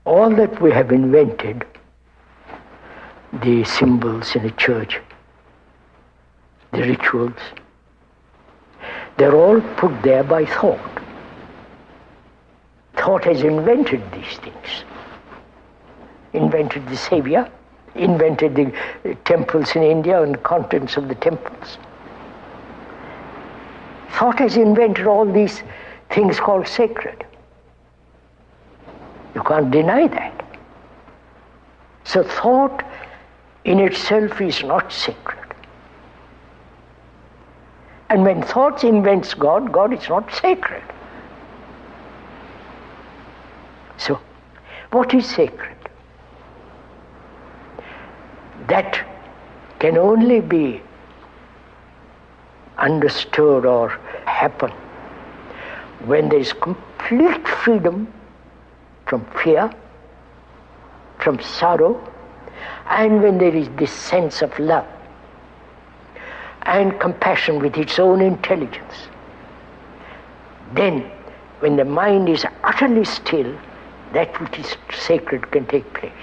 all that we have invented, the symbols in a church, the rituals, they're all put there by thought. Thought has invented these things. Invented the Savior, invented the temples in India and the contents of the temples. Thought has invented all these things called sacred. You can't deny that. So thought in itself is not sacred. And when thought invents God, God is not sacred. So, what is sacred? That can only be understood or happen when there is complete freedom from fear, from sorrow, and when there is this sense of love and compassion with its own intelligence. Then, when the mind is utterly still, that which is sacred can take place.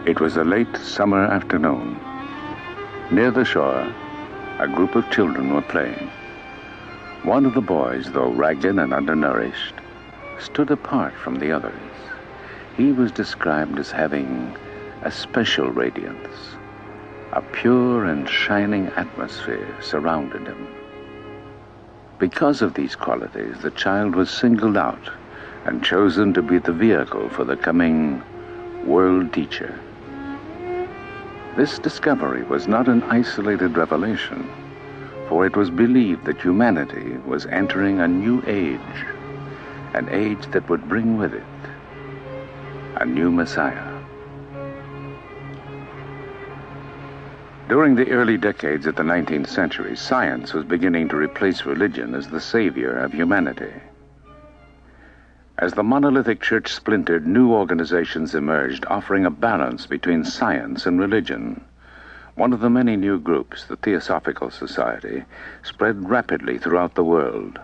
It was a late summer afternoon. Near the shore, a group of children were playing. One of the boys, though ragged and undernourished, stood apart from the others. He was described as having a special radiance. A pure and shining atmosphere surrounded him. Because of these qualities, the child was singled out and chosen to be the vehicle for the coming world teacher. This discovery was not an isolated revelation, for it was believed that humanity was entering a new age, an age that would bring with it a new Messiah. During the early decades of the 19th century, science was beginning to replace religion as the savior of humanity. As the monolithic church splintered, new organizations emerged, offering a balance between science and religion. One of the many new groups, the Theosophical Society, spread rapidly throughout the world.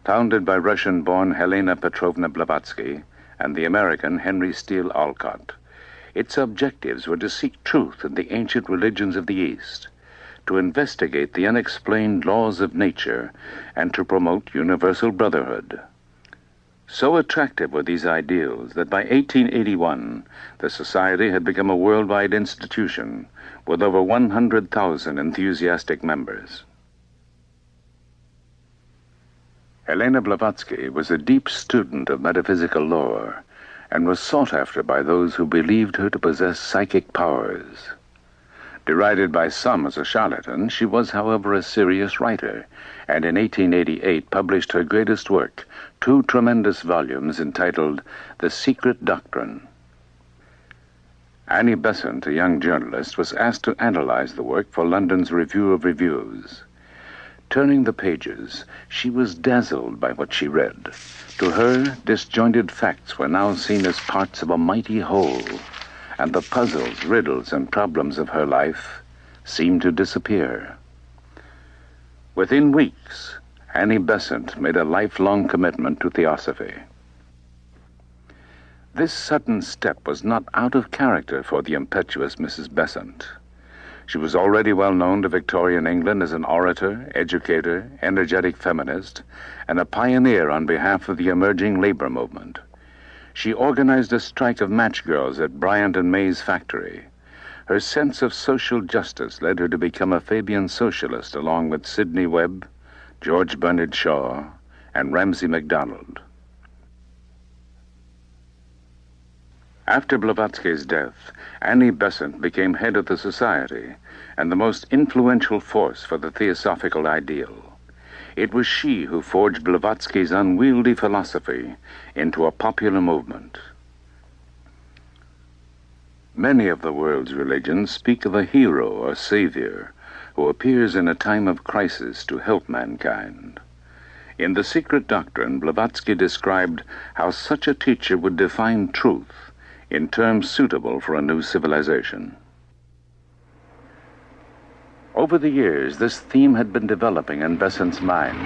Founded by Russian-born Helena Petrovna Blavatsky and the American Henry Steele Olcott, its objectives were to seek truth in the ancient religions of the East, to investigate the unexplained laws of nature, and to promote universal brotherhood. So attractive were these ideals that by 1881, the Society had become a worldwide institution with over 100,000 enthusiastic members. Helena Blavatsky was a deep student of metaphysical lore and was sought after by those who believed her to possess psychic powers. Derided by some as a charlatan, she was, however, a serious writer, and in 1888 published her greatest work, 2 tremendous volumes entitled The Secret Doctrine. Annie Besant, a young journalist, was asked to analyze the work for London's Review of Reviews. Turning the pages, she was dazzled by what she read. To her, disjointed facts were now seen as parts of a mighty whole, and the puzzles, riddles, and problems of her life seemed to disappear. Within weeks, Annie Besant made a lifelong commitment to Theosophy. This sudden step was not out of character for the impetuous Mrs. Besant. She was already well known to Victorian England as an orator, educator, energetic feminist, and a pioneer on behalf of the emerging labor movement. She organized a strike of match girls at Bryant and May's factory. Her sense of social justice led her to become a Fabian socialist along with Sidney Webb, George Bernard Shaw, and Ramsay MacDonald. After Blavatsky's death, Annie Besant became head of the society and the most influential force for the theosophical ideal. It was she who forged Blavatsky's unwieldy philosophy into a popular movement. Many of the world's religions speak of a hero or savior who appears in a time of crisis to help mankind. In The Secret Doctrine, Blavatsky described how such a teacher would define truth in terms suitable for a new civilization. Over the years, this theme had been developing in Besant's mind.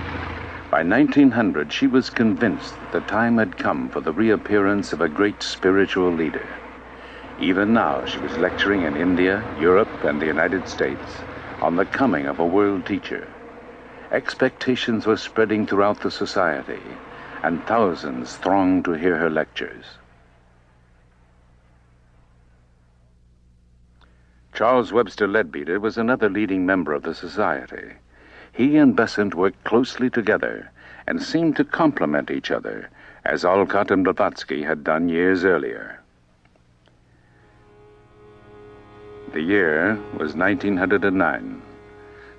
By 1900, she was convinced that the time had come for the reappearance of a great spiritual leader. Even now, she was lecturing in India, Europe, and the United States on the coming of a world teacher. Expectations were spreading throughout the society, and thousands thronged to hear her lectures. Charles Webster Leadbeater was another leading member of the society. He and Besant worked closely together and seemed to complement each other, as Alcott and Blavatsky had done years earlier. The year was 1909.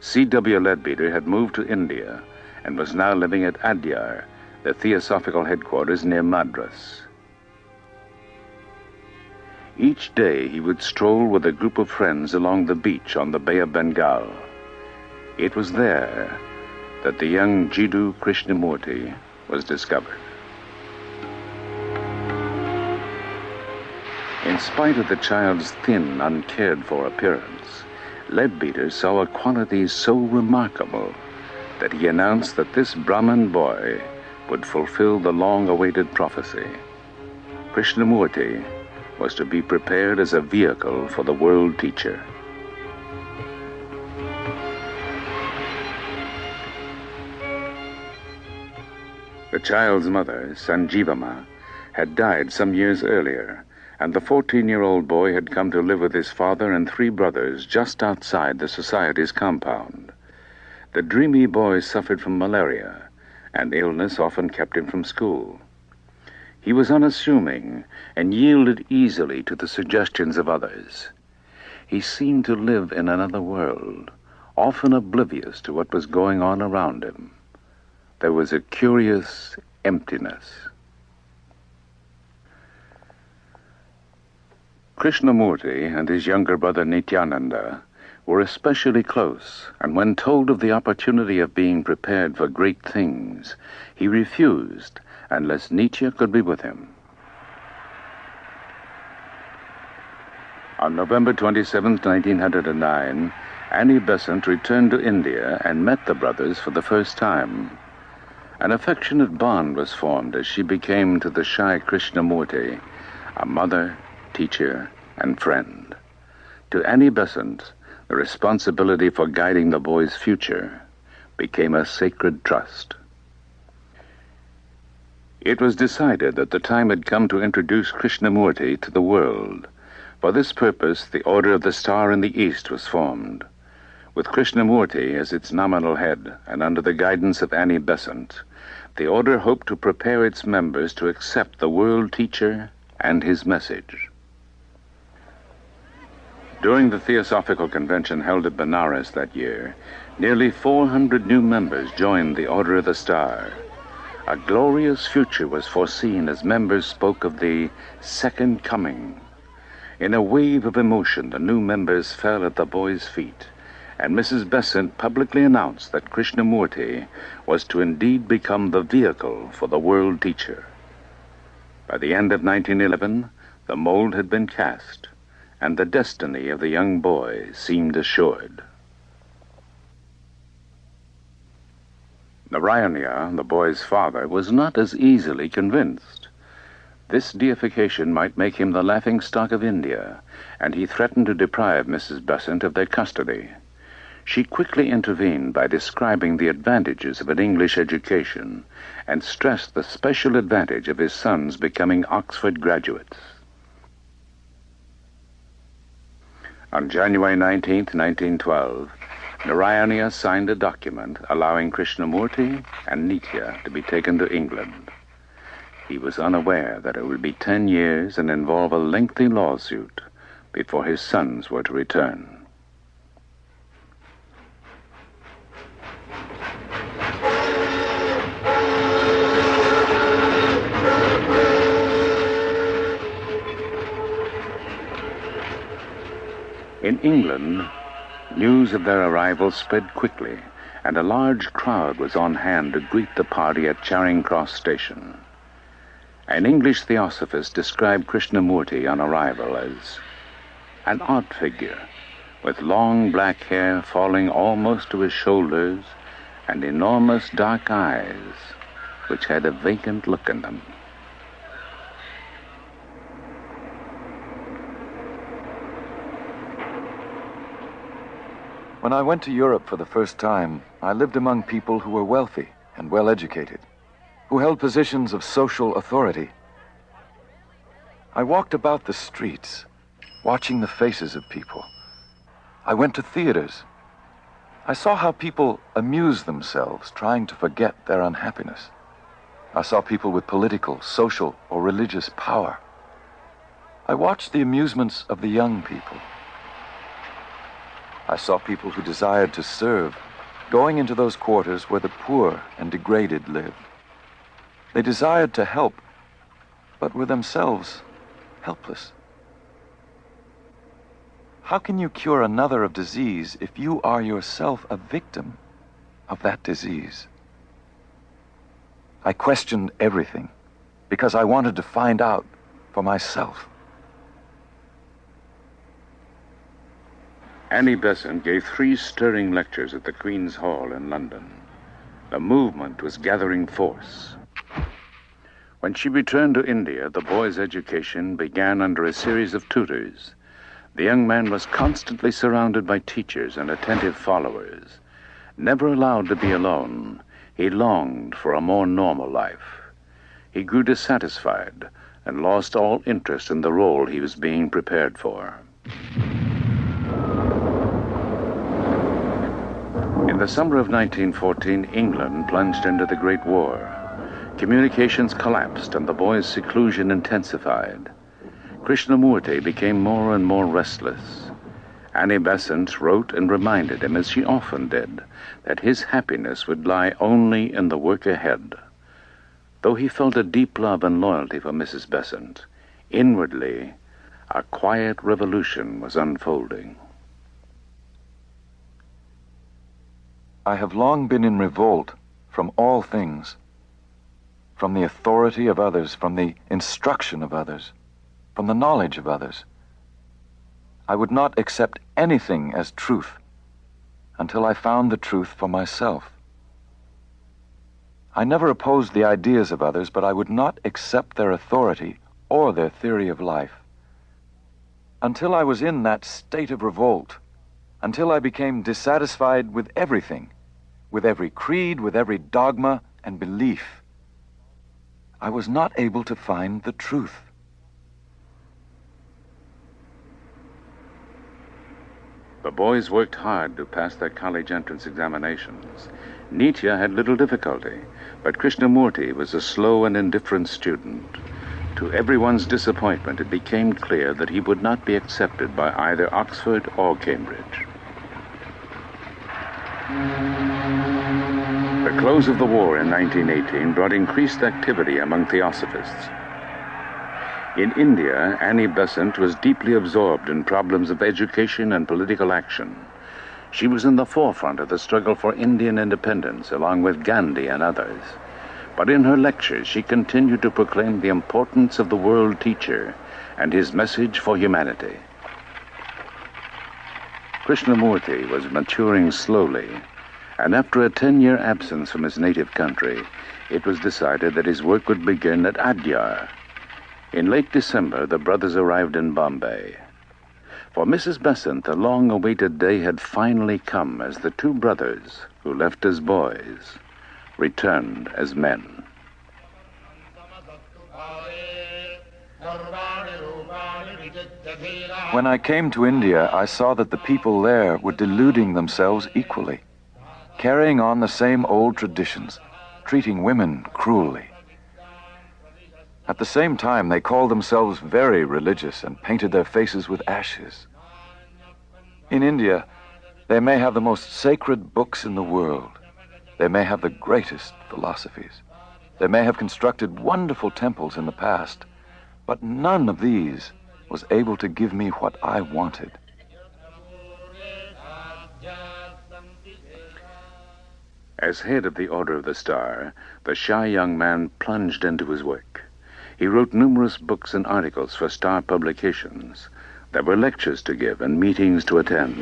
C.W. Leadbeater had moved to India and was now living at Adyar, the theosophical headquarters near Madras. Each day he would stroll with a group of friends along the beach on the Bay of Bengal. It was there that the young Jiddu Krishnamurti was discovered. In spite of the child's thin, uncared-for appearance, Leadbeater saw a quality so remarkable that he announced that this Brahmin boy would fulfill the long-awaited prophecy. Krishnamurti was to be prepared as a vehicle for the world teacher. The child's mother, Sanjivama, had died some years earlier, and the 14-year-old boy had come to live with his father and 3 brothers just outside the society's compound. The dreamy boy suffered from malaria, and illness often kept him from school. He was unassuming and yielded easily to the suggestions of others. He seemed to live in another world, often oblivious to what was going on around him. There was a curious emptiness. Krishnamurti and his younger brother Nityananda were especially close, and when told of the opportunity of being prepared for great things, he refused unless Nietzsche could be with him. On November 27, 1909, Annie Besant returned to India and met the brothers for the first time. An affectionate bond was formed as she became to the shy Krishnamurti a mother, teacher, and friend. To Annie Besant, the responsibility for guiding the boy's future became a sacred trust. It was decided that the time had come to introduce Krishnamurti to the world. For this purpose, the Order of the Star in the East was formed. With Krishnamurti as its nominal head and under the guidance of Annie Besant, the order hoped to prepare its members to accept the world teacher and his message. During the Theosophical Convention held at Benares that year, nearly 400 new members joined the Order of the Star. A glorious future was foreseen as members spoke of the second coming. In a wave of emotion, the new members fell at the boy's feet, and Mrs. Besant publicly announced that Krishnamurti was to indeed become the vehicle for the world teacher. By the end of 1911, the mold had been cast, and the destiny of the young boy seemed assured. Narayana, the boy's father, was not as easily convinced. This deification might make him the laughingstock of India, and he threatened to deprive Mrs. Besant of their custody. She quickly intervened by describing the advantages of an English education and stressed the special advantage of his sons becoming Oxford graduates. On January 19, 1912, Narayana signed a document allowing Krishnamurti and Nitya to be taken to England. He was unaware that it would be 10 years and involve a lengthy lawsuit before his sons were to return. In England, news of their arrival spread quickly, and a large crowd was on hand to greet the party at Charing Cross Station. An English theosophist described Krishnamurti on arrival as an odd figure, with long black hair falling almost to his shoulders and enormous dark eyes, which had a vacant look in them. When I went to Europe for the first time, I lived among people who were wealthy and well-educated, who held positions of social authority. I walked about the streets, watching the faces of people. I went to theaters. I saw how people amuse themselves, trying to forget their unhappiness. I saw people with political, social, or religious power. I watched the amusements of the young people. I saw people who desired to serve, going into those quarters where the poor and degraded lived. They desired to help, but were themselves helpless. How can you cure another of disease if you are yourself a victim of that disease? I questioned everything because I wanted to find out for myself. Annie Besant gave 3 stirring lectures at the Queen's Hall in London. The movement was gathering force. When she returned to India, the boy's education began under a series of tutors. The young man was constantly surrounded by teachers and attentive followers. Never allowed to be alone, he longed for a more normal life. He grew dissatisfied and lost all interest in the role he was being prepared for. In the summer of 1914, England plunged into the Great War. Communications collapsed and the boy's seclusion intensified. Krishnamurti became more and more restless. Annie Besant wrote and reminded him, as she often did, that his happiness would lie only in the work ahead. Though he felt a deep love and loyalty for Mrs. Besant, inwardly, a quiet revolution was unfolding. I have long been in revolt from all things, from the authority of others, from the instruction of others, from the knowledge of others. I would not accept anything as truth until I found the truth for myself. I never opposed the ideas of others, but I would not accept their authority or their theory of life. Until I was in that state of revolt, until I became dissatisfied with everything, with every creed, with every dogma and belief, I was not able to find the truth. The boys worked hard to pass their college entrance examinations. Nitya had little difficulty, but Krishnamurti was a slow and indifferent student. To everyone's disappointment, it became clear that he would not be accepted by either Oxford or Cambridge. The close of the war in 1918 brought increased activity among theosophists. In India, Annie Besant was deeply absorbed in problems of education and political action. She was in the forefront of the struggle for Indian independence, along with Gandhi and others. But in her lectures, she continued to proclaim the importance of the world teacher and his message for humanity. Krishnamurti was maturing slowly, and after a 10-year absence from his native country, it was decided that his work would begin at Adyar. In late December, the brothers arrived in Bombay. For Mrs. Besant, the long-awaited day had finally come as the two brothers, who left as boys, returned as men. When I came to India, I saw that the people there were deluding themselves equally, carrying on the same old traditions, treating women cruelly. At the same time, they called themselves very religious and painted their faces with ashes. In India, they may have the most sacred books in the world. They may have the greatest philosophies. They may have constructed wonderful temples in the past, but none of these was able to give me what I wanted. As head of the Order of the Star, the shy young man plunged into his work. He wrote numerous books and articles for Star publications. There were lectures to give and meetings to attend.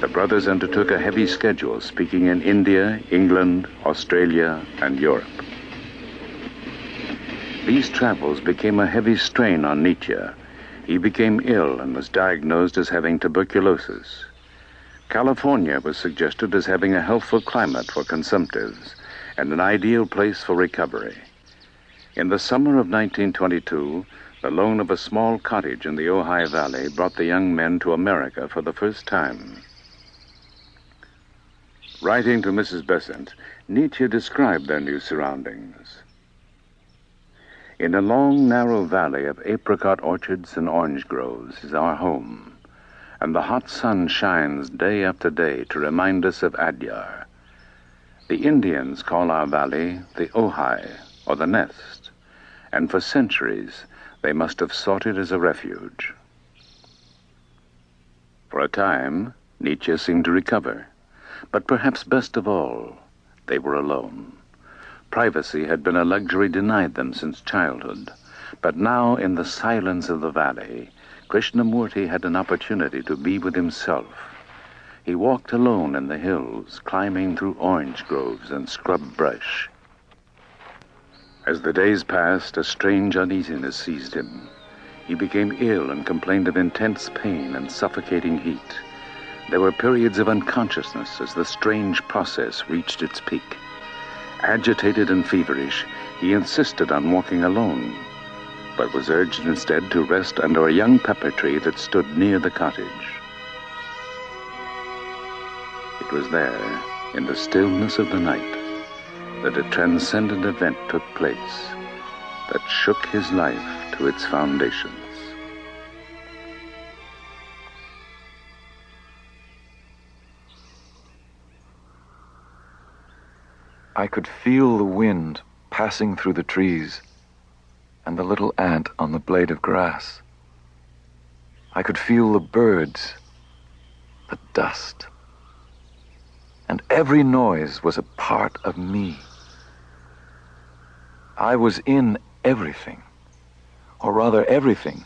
The brothers undertook a heavy schedule, speaking in India, England, Australia, and Europe. These travels became a heavy strain on Nietzsche. He became ill and was diagnosed as having tuberculosis. California was suggested as having a healthful climate for consumptives and an ideal place for recovery. In the summer of 1922, the loan of a small cottage in the Ojai Valley brought the young men to America for the first time. Writing to Mrs. Besant, Nietzsche described their new surroundings. In a long, narrow valley of apricot orchards and orange groves is our home, and the hot sun shines day after day to remind us of Adyar. The Indians call our valley the Ojai, or the nest, and for centuries they must have sought it as a refuge. For a time, Nietzsche seemed to recover, but perhaps best of all, they were alone. Privacy had been a luxury denied them since childhood, but now in the silence of the valley, Krishnamurti had an opportunity to be with himself. He walked alone in the hills, climbing through orange groves and scrub brush. As the days passed, a strange uneasiness seized him. He became ill and complained of intense pain and suffocating heat. There were periods of unconsciousness as the strange process reached its peak. Agitated and feverish, he insisted on walking alone, but was urged instead to rest under a young pepper tree that stood near the cottage. It was there, in the stillness of the night, that a transcendent event took place that shook his life to its foundations. I could feel the wind passing through the trees and the little ant on the blade of grass. I could feel the birds, the dust, and every noise was a part of me. I was in everything, or rather everything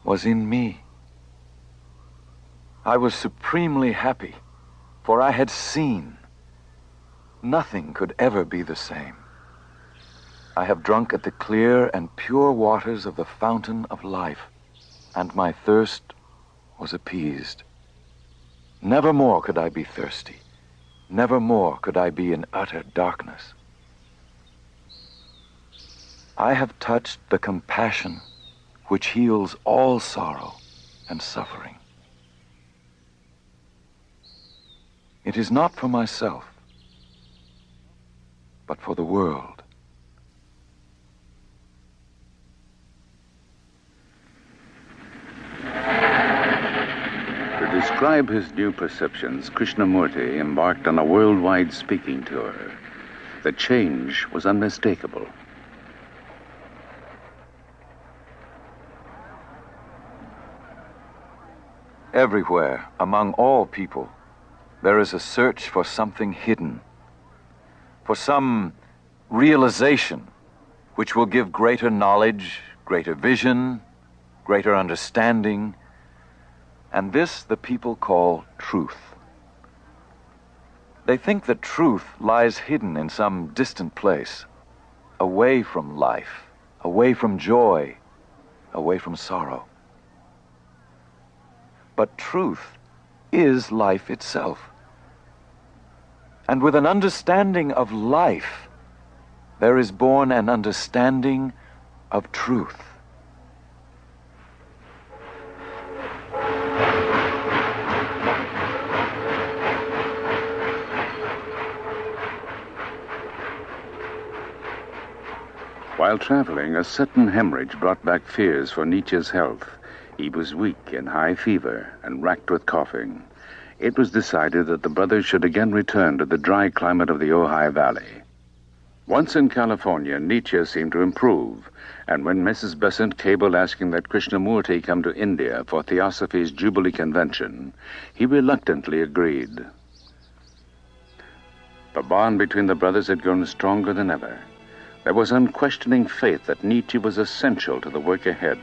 was in me. I was supremely happy, for I had seen. Nothing could ever be the same. I have drunk at the clear and pure waters of the fountain of life, and my thirst was appeased. Never more could I be thirsty. Never more could I be in utter darkness. I have touched the compassion which heals all sorrow and suffering. It is not for myself, but for the world. To describe his new perceptions, Krishnamurti embarked on a worldwide speaking tour. The change was unmistakable. Everywhere, among all people, there is a search for something hidden, for some realization which will give greater knowledge, greater vision, greater understanding, and this the people call truth. They think that truth lies hidden in some distant place, away from life, away from joy, away from sorrow. But truth is life itself. And with an understanding of life, there is born an understanding of truth. While traveling, a sudden hemorrhage brought back fears for Nietzsche's health. He was weak in high fever and racked with coughing. It was decided that the brothers should again return to the dry climate of the Ojai Valley. Once in California, Nietzsche seemed to improve, and when Mrs. Besant cabled asking that Krishnamurti come to India for Theosophy's Jubilee Convention, he reluctantly agreed. The bond between the brothers had grown stronger than ever. There was unquestioning faith that Nietzsche was essential to the work ahead,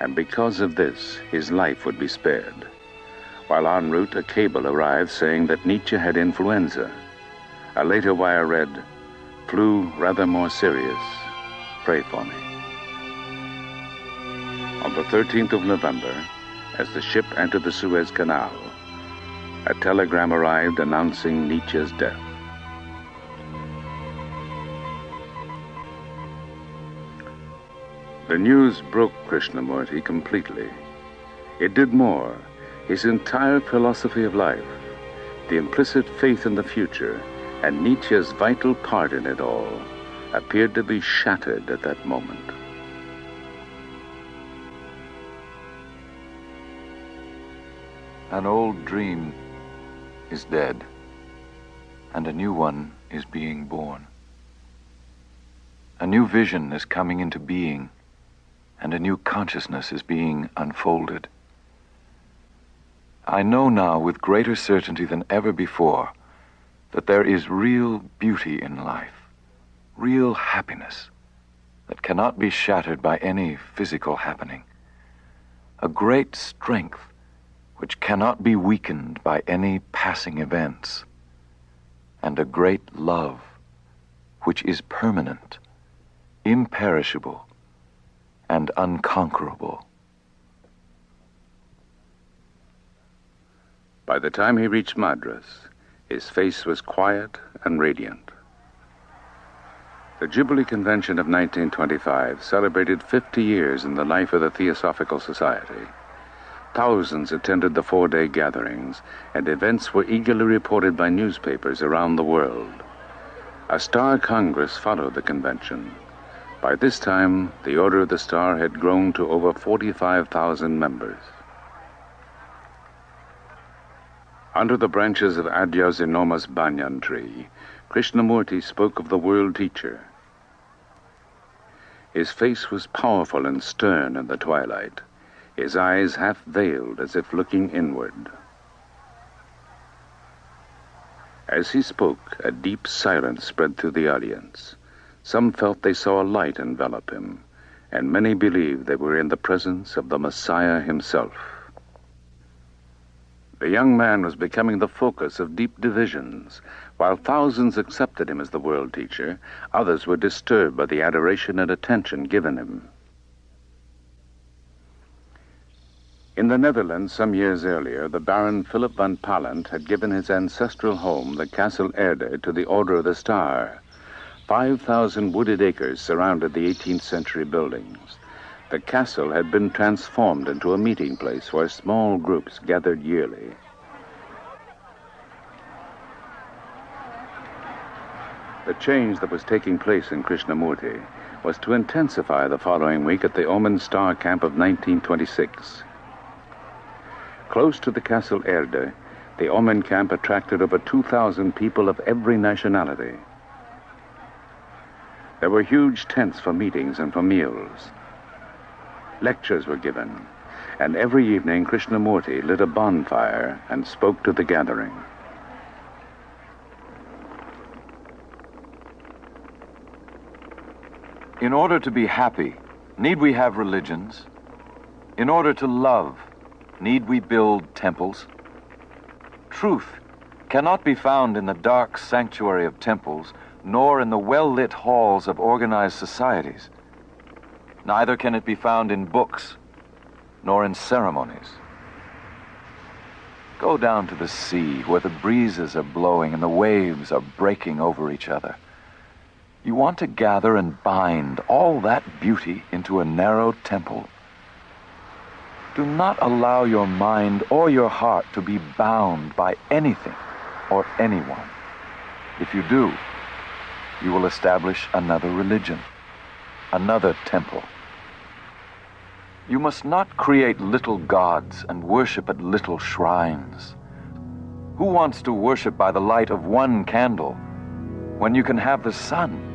and because of this, his life would be spared. While en route, a cable arrived saying that Nietzsche had influenza. A later wire read, "Flu rather more serious. Pray for me." On the 13th of November, as the ship entered the Suez Canal, a telegram arrived announcing Nietzsche's death. The news broke Krishnamurti completely. It did more. His entire philosophy of life, the implicit faith in the future, and Nietzsche's vital part in it all, appeared to be shattered at that moment. An old dream is dead, and a new one is being born. A new vision is coming into being, and a new consciousness is being unfolded. I know now with greater certainty than ever before that there is real beauty in life, real happiness that cannot be shattered by any physical happening, a great strength which cannot be weakened by any passing events, and a great love which is permanent, imperishable, and unconquerable. By the time he reached Madras, his face was quiet and radiant. The Jubilee Convention of 1925 celebrated 50 years in the life of the Theosophical Society. Thousands attended the 4-day gatherings, and events were eagerly reported by newspapers around the world. A Star Congress followed the convention. By this time, the Order of the Star had grown to over 45,000 members. Under the branches of Adya's enormous banyan tree, Krishnamurti spoke of the world teacher. His face was powerful and stern in the twilight, his eyes half veiled as if looking inward. As he spoke, a deep silence spread through the audience. Some felt they saw a light envelop him, and many believed they were in the presence of the Messiah himself. The young man was becoming the focus of deep divisions. While thousands accepted him as the world teacher, others were disturbed by the adoration and attention given him. In the Netherlands, some years earlier, the Baron Philip van Pallandt had given his ancestral home, the Castle Erde, to the Order of the Star. 5,000 wooded acres surrounded the 18th century buildings. The castle had been transformed into a meeting place where small groups gathered yearly. The change that was taking place in Krishnamurti was to intensify the following week at the Omen Star Camp of 1926. Close to the Castle Erde, the Omen camp attracted over 2,000 people of every nationality. There were huge tents for meetings and for meals. Lectures were given, and every evening Krishnamurti lit a bonfire and spoke to the gathering. In order to be happy, need we have religions? In order to love, need we build temples? Truth cannot be found in the dark sanctuary of temples, nor in the well-lit halls of organized societies. Neither can it be found in books, nor in ceremonies. Go down to the sea where the breezes are blowing and the waves are breaking over each other. You want to gather and bind all that beauty into a narrow temple. Do not allow your mind or your heart to be bound by anything or anyone. If you do, you will establish another religion, another temple. You must not create little gods and worship at little shrines. Who wants to worship by the light of one candle when you can have the sun?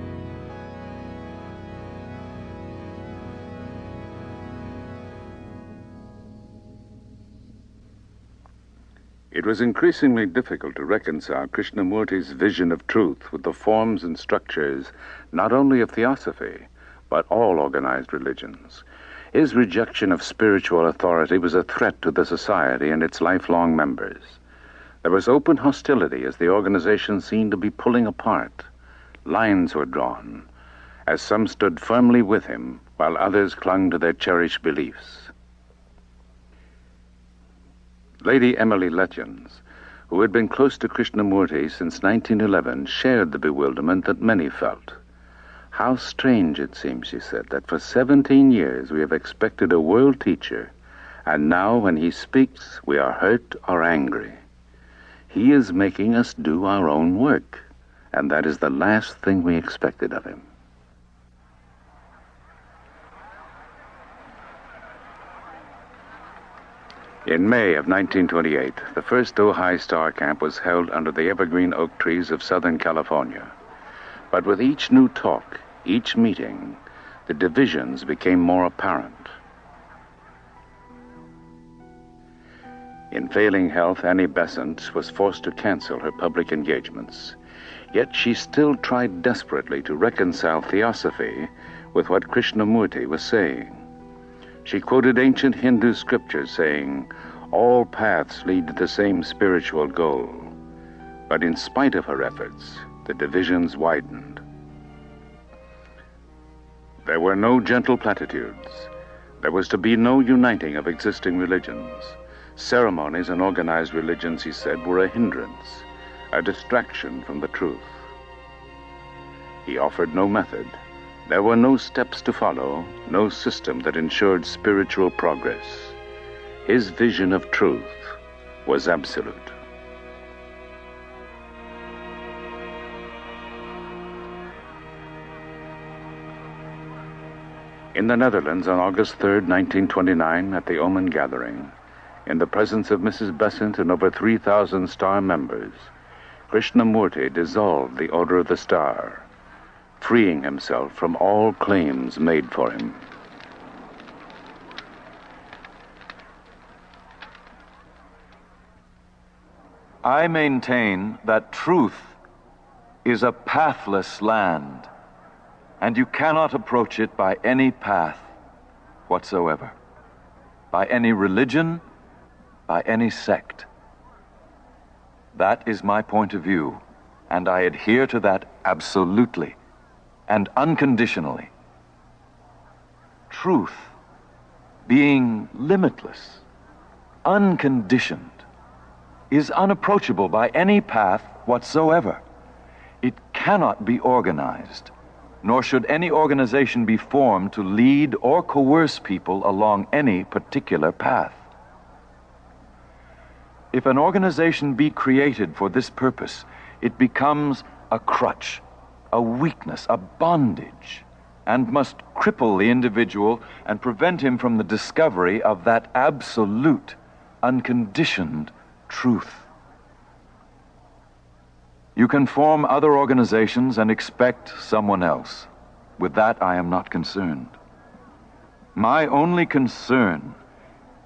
It was increasingly difficult to reconcile Krishnamurti's vision of truth with the forms and structures not only of Theosophy, but all organized religions. His rejection of spiritual authority was a threat to the society and its lifelong members. There was open hostility as the organization seemed to be pulling apart. Lines were drawn, as some stood firmly with him, while others clung to their cherished beliefs. Lady Emily Letjens, who had been close to Krishnamurti since 1911, shared the bewilderment that many felt. How strange it seems, she said, that for 17 years we have expected a world teacher, and now when he speaks we are hurt or angry. He is making us do our own work, and that is the last thing we expected of him. In May of 1928, the first Ojai Star Camp was held under the evergreen oak trees of Southern California. But with each new talk, each meeting, the divisions became more apparent. In failing health, Annie Besant was forced to cancel her public engagements. Yet she still tried desperately to reconcile Theosophy with what Krishnamurti was saying. She quoted ancient Hindu scriptures saying, "All paths lead to the same spiritual goal." But in spite of her efforts, the divisions widened. There were no gentle platitudes. There was to be no uniting of existing religions. Ceremonies and organized religions, he said, were a hindrance, a distraction from the truth. He offered no method. There were no steps to follow, no system that ensured spiritual progress. His vision of truth was absolute. In the Netherlands on August 3, 1929, at the Omen Gathering, in the presence of Mrs. Besant and over 3,000 Star members, Krishnamurti dissolved the Order of the Star, freeing himself from all claims made for him. I maintain that truth is a pathless land, and you cannot approach it by any path whatsoever, by any religion, by any sect. That is my point of view, and I adhere to that absolutely and unconditionally. Truth, being limitless, unconditioned, is unapproachable by any path whatsoever. It cannot be organized, nor should any organization be formed to lead or coerce people along any particular path. If an organization be created for this purpose, it becomes a crutch, a weakness, a bondage, and must cripple the individual and prevent him from the discovery of that absolute, unconditioned truth. You can form other organizations and expect someone else. With that, I am not concerned. My only concern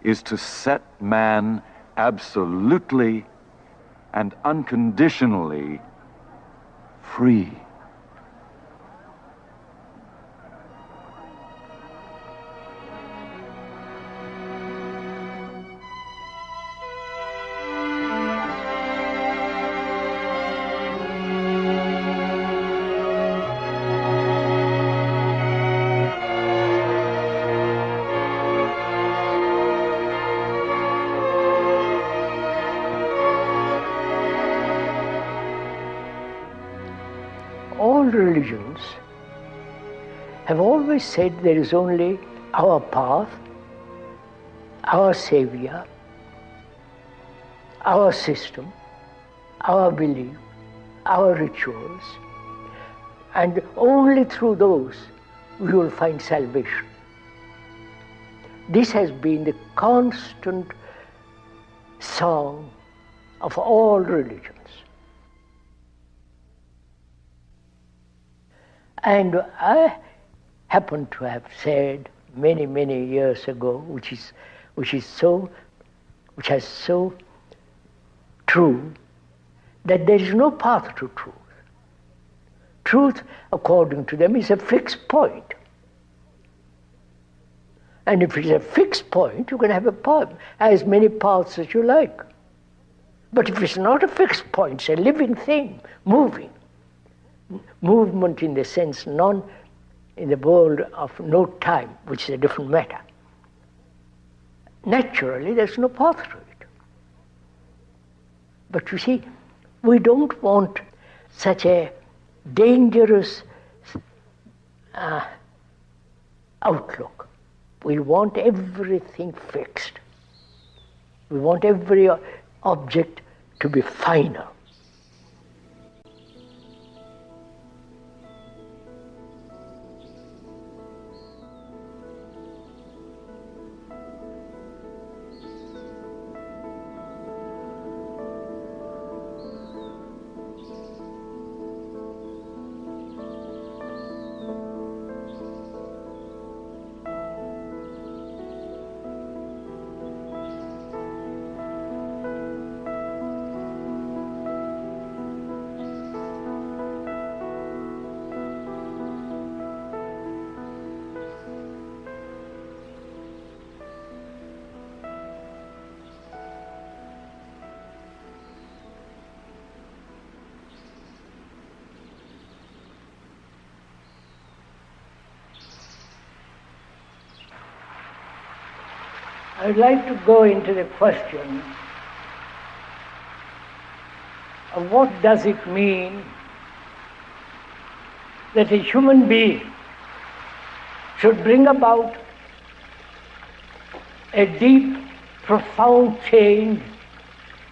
is to set man absolutely and unconditionally free. religions have always said there is only our path, our savior, our system, our belief, our rituals, and only through those we will find salvation. This has been the constant song of all religions. And I happen to have said many, many years ago, which has so true, that there is no path to truth. Truth, according to them, is a fixed point. And if it's a fixed point, you can have as many paths as you like. But if it's not a fixed point, it's a living thing, moving. Movement in the sense in the world of no time, which is a different matter. Naturally, there's no path to it. But you see, we don't want such a dangerous outlook. We want everything fixed. We want every object to be final. I'd like to go into the question of what does it mean that a human being should bring about a deep, profound change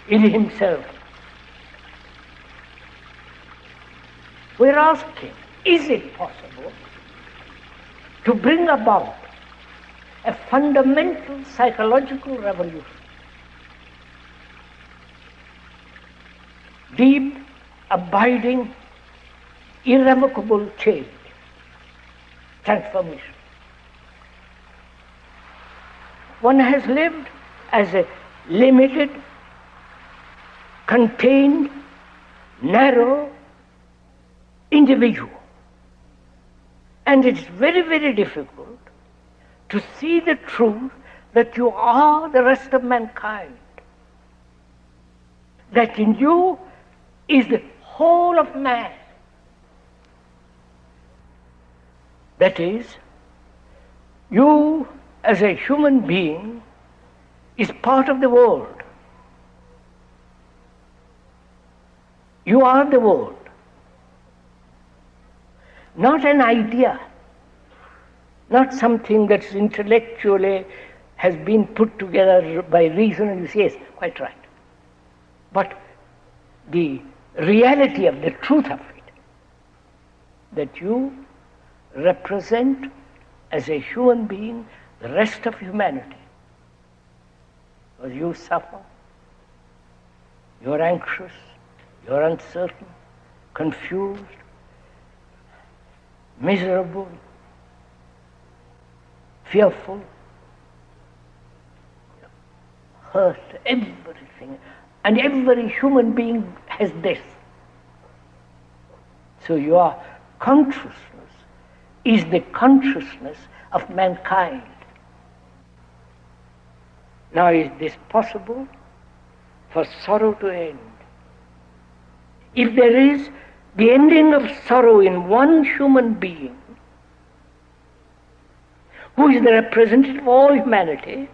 in himself. We're asking, is it possible to bring about a fundamental psychological revolution? Deep, abiding, irrevocable change, transformation. One has lived as a limited, contained, narrow individual. And it's very, very difficult to see the truth that you are the rest of mankind. That in you is the whole of man. That is, you as a human being is part of the world. You are the world. Not an idea, not something that's intellectually has been put together by reason and you say, yes, quite right. But the reality of the truth of it, that you represent as a human being the rest of humanity. Because you suffer, you're anxious, you're uncertain, confused, miserable, fearful, hurt, everything. And every human being has this. So your consciousness is the consciousness of mankind. Now, is this possible for sorrow to end? If there is the ending of sorrow in one human being, who is the representative of all humanity,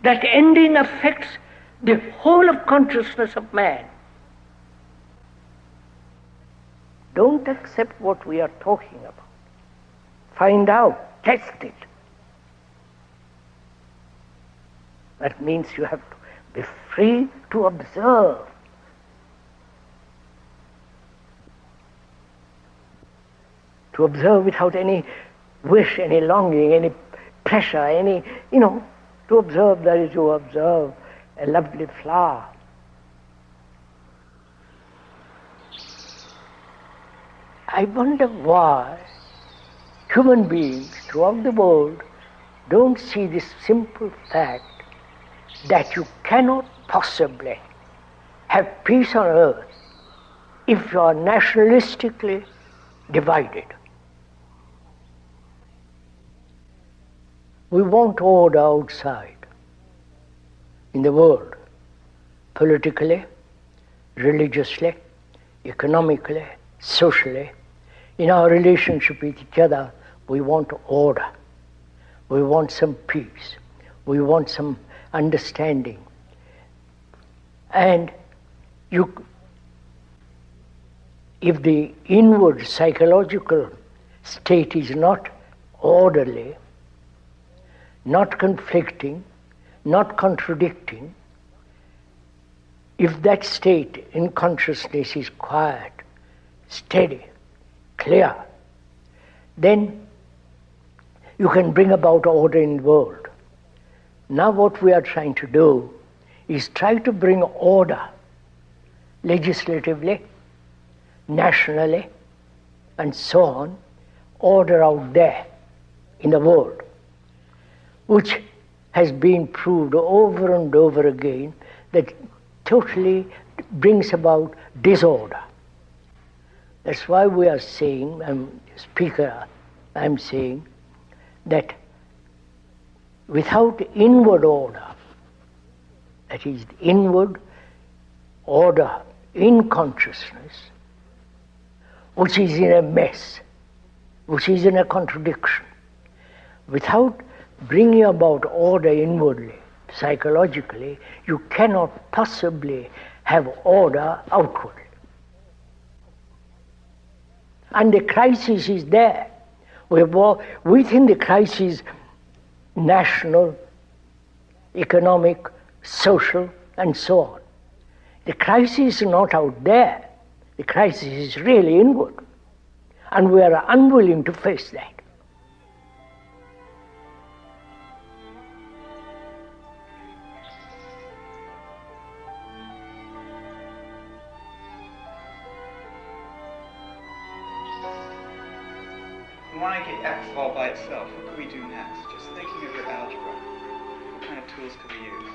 that ending affects the whole of consciousness of man. Don't accept what we are talking about. Find out, test it. That means you have to be free to observe. To observe without any wish, any longing, any pressure, any, to observe that is to observe a lovely flower. I wonder why human beings throughout the world don't see this simple fact that you cannot possibly have peace on earth if you are nationalistically divided. We want order outside in the world, politically, religiously, economically, socially. In our relationship with each other, we want order. We want some peace. We want some understanding. And if the inward psychological state is not orderly, not conflicting, not contradicting, if that state in consciousness is quiet, steady, clear, then you can bring about order in the world. Now what we are trying to do is try to bring order legislatively, nationally, and so on, order out there in the world, which has been proved over and over again that totally brings about disorder. That's why we are saying, I'm saying, that without inward order, that is, inward order in consciousness, which is in a mess, which is in a contradiction, without bringing about order inwardly, psychologically, you cannot possibly have order outwardly. And the crisis is there. Within the crisis, national, economic, social, and so on. The crisis is not out there. The crisis is really inward. And we are unwilling to face that. We want to get X all by itself. What can we do next? Just thinking of your algebra. What kind of tools could we use?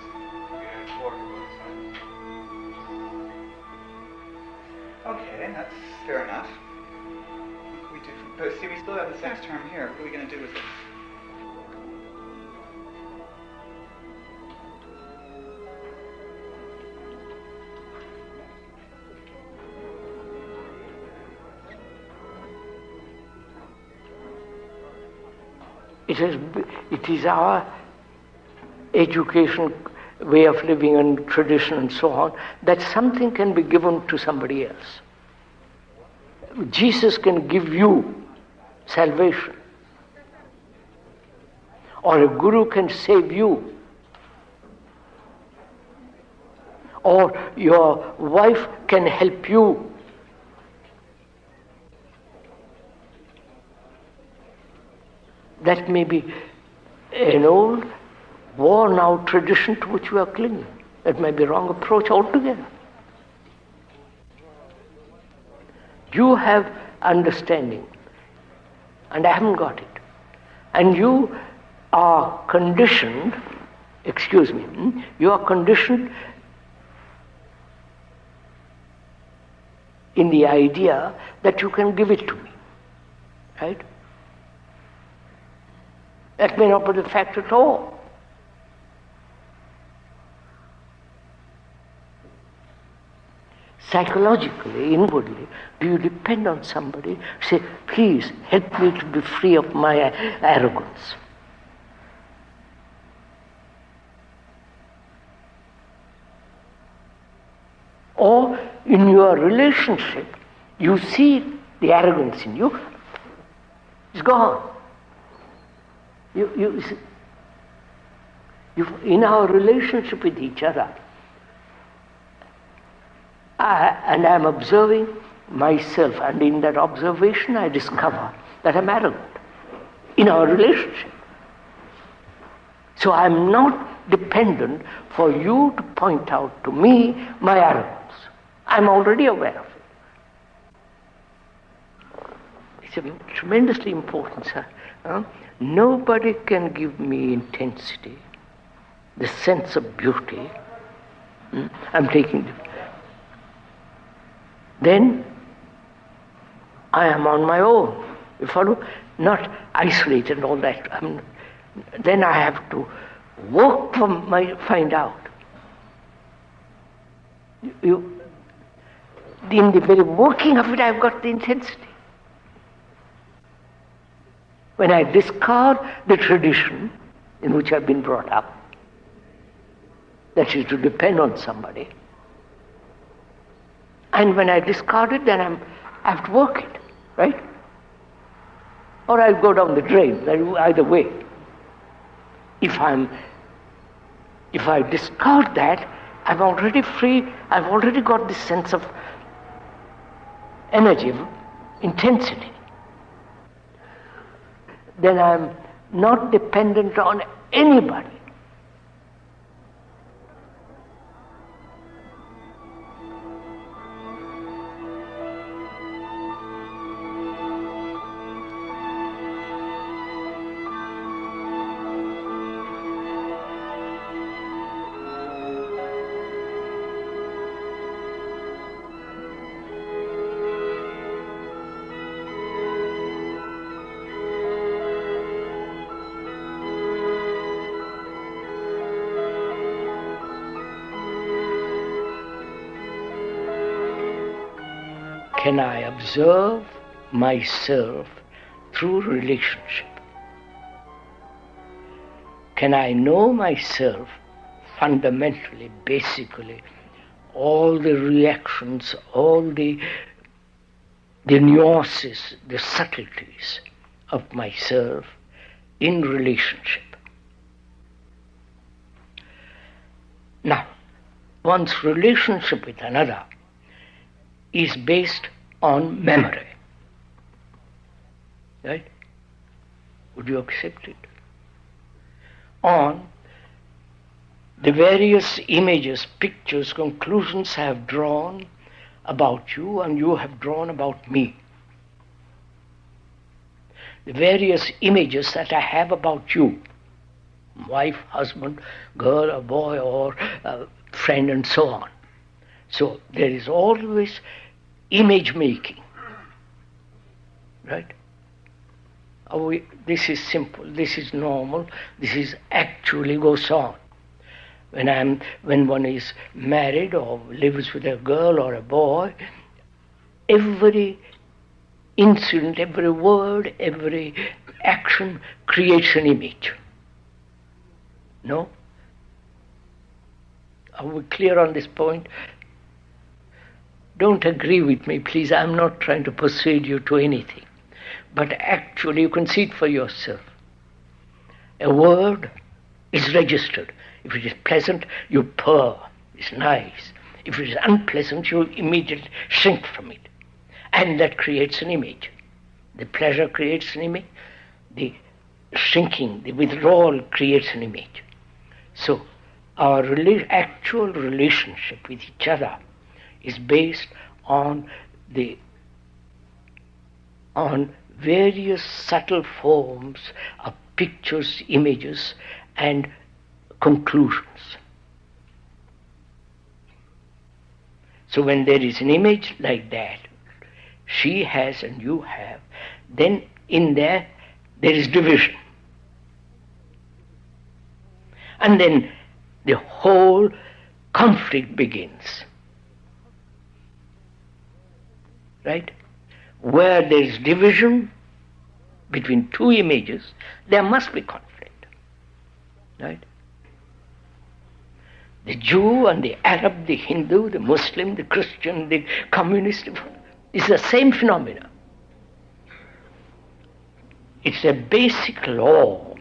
Okay, that's fair enough. What can we do? But see, we still have this X term here. What are we going to do with it? It is our education, way of living and tradition and so on, that something can be given to somebody else. Jesus can give you salvation. Or a guru can save you. Or your wife can help you. That may be an old, worn-out tradition to which we are clinging. That may be a wrong approach altogether. You have understanding, and I haven't got it. And you are conditioned, you are conditioned in the idea that you can give it to me, right? That may not be the fact at all. Psychologically, inwardly, do you depend on somebody? Say, please help me to be free of my arrogance. Or in your relationship, you see the arrogance in you is gone. In our relationship with each other, I'm observing myself, and in that observation I discover that I'm arrogant in our relationship. So I'm not dependent for you to point out to me my arrogance. I'm already aware of it. It's tremendously important, sir. Nobody can give me intensity, the sense of beauty. I'm taking it. Then I am on my own. You follow? Not isolated and all that. Then I have to work find out. In the very working of it, I've got the intensity. When I discard the tradition in which I've been brought up, that is to depend on somebody, and when I discard it, then I have to work it, right? Or I'll go down the drain, either way. If I discard that, I'm already free, I've already got this sense of energy, of intensity. Then I'm not dependent on anybody. Can I observe myself through relationship? Can I know myself fundamentally, basically, all the reactions, all the nuances, the subtleties of myself in relationship? Now, one's relationship with another is based on memory. Right? Would you accept it? On the various images, pictures, conclusions I have drawn about you and you have drawn about me. The various images that I have about you, wife, husband, girl, or boy, or friend, and so on. So there is always image making, right? This is simple, this is normal, this is actually goes on. When one is married or lives with a girl or a boy, every incident, every word, every action creates an image. No? Are we clear on this point? Don't agree with me, please. I'm not trying to persuade you to anything. But actually, you can see it for yourself. A word is registered. If it is pleasant, you purr. It's nice. If it is unpleasant, you immediately shrink from it. And that creates an image. The pleasure creates an image. The shrinking, the withdrawal creates an image. So, our actual relationship with each other is based on various subtle forms of pictures, images, and conclusions. So when there is an image like that, she has and you have, then in there is division. And then the whole conflict begins. Right? Where there is division between two images, there must be conflict. Right? The Jew and the Arab, the Hindu, the Muslim, the Christian, the communist, is the same phenomenon. It's a basic law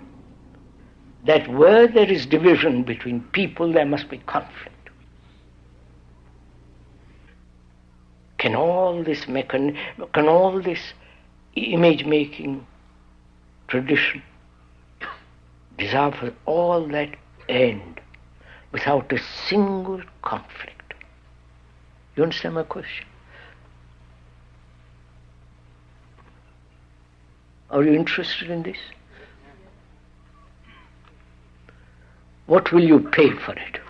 that where there is division between people, there must be conflict. Can all this image-making tradition deserve all that end without a single conflict? You understand my question? Are you interested in this? What will you pay for it?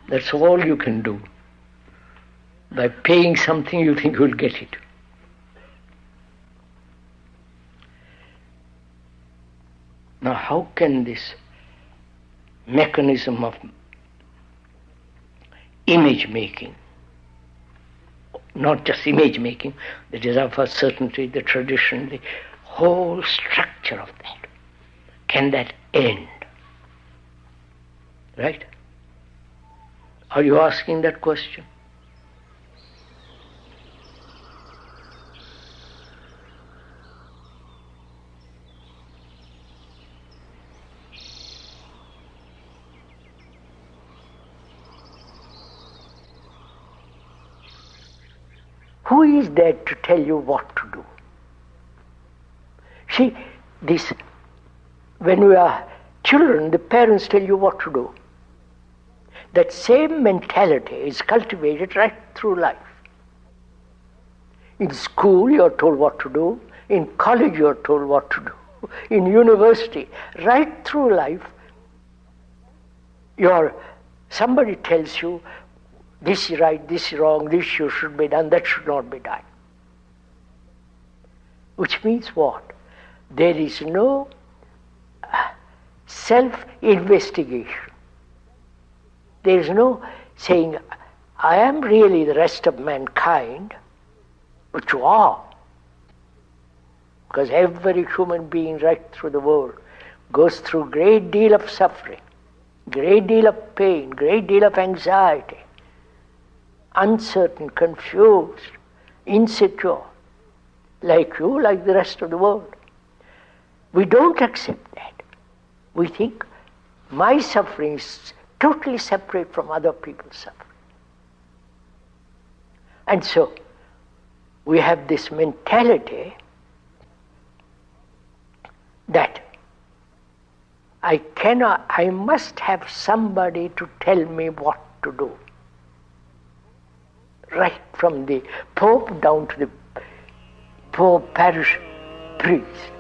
That's all you can do. By paying something you think you'll get it. Now how can this mechanism of image making, not just image making, the desire for certainty, the tradition, the whole structure of that, can that end? Right? Are you asking that question? Who is there to tell you what to do? See, when we are children, the parents tell you what to do. That same mentality is cultivated right through life. In school, you're told what to do. In college, you're told what to do. In university, right through life, somebody tells you, this is right, this is wrong, this should be done, that should not be done. Which means what? There is no self-investigation. There is no saying, I am really the rest of mankind, but you are. Because every human being right through the world goes through a great deal of suffering, great deal of pain, great deal of anxiety, uncertain, confused, insecure, like you, like the rest of the world. We don't accept that. We think my suffering is totally separate from other people's suffering. And so we have this mentality that I must have somebody to tell me what to do. Right from the Pope down to the poor parish priest.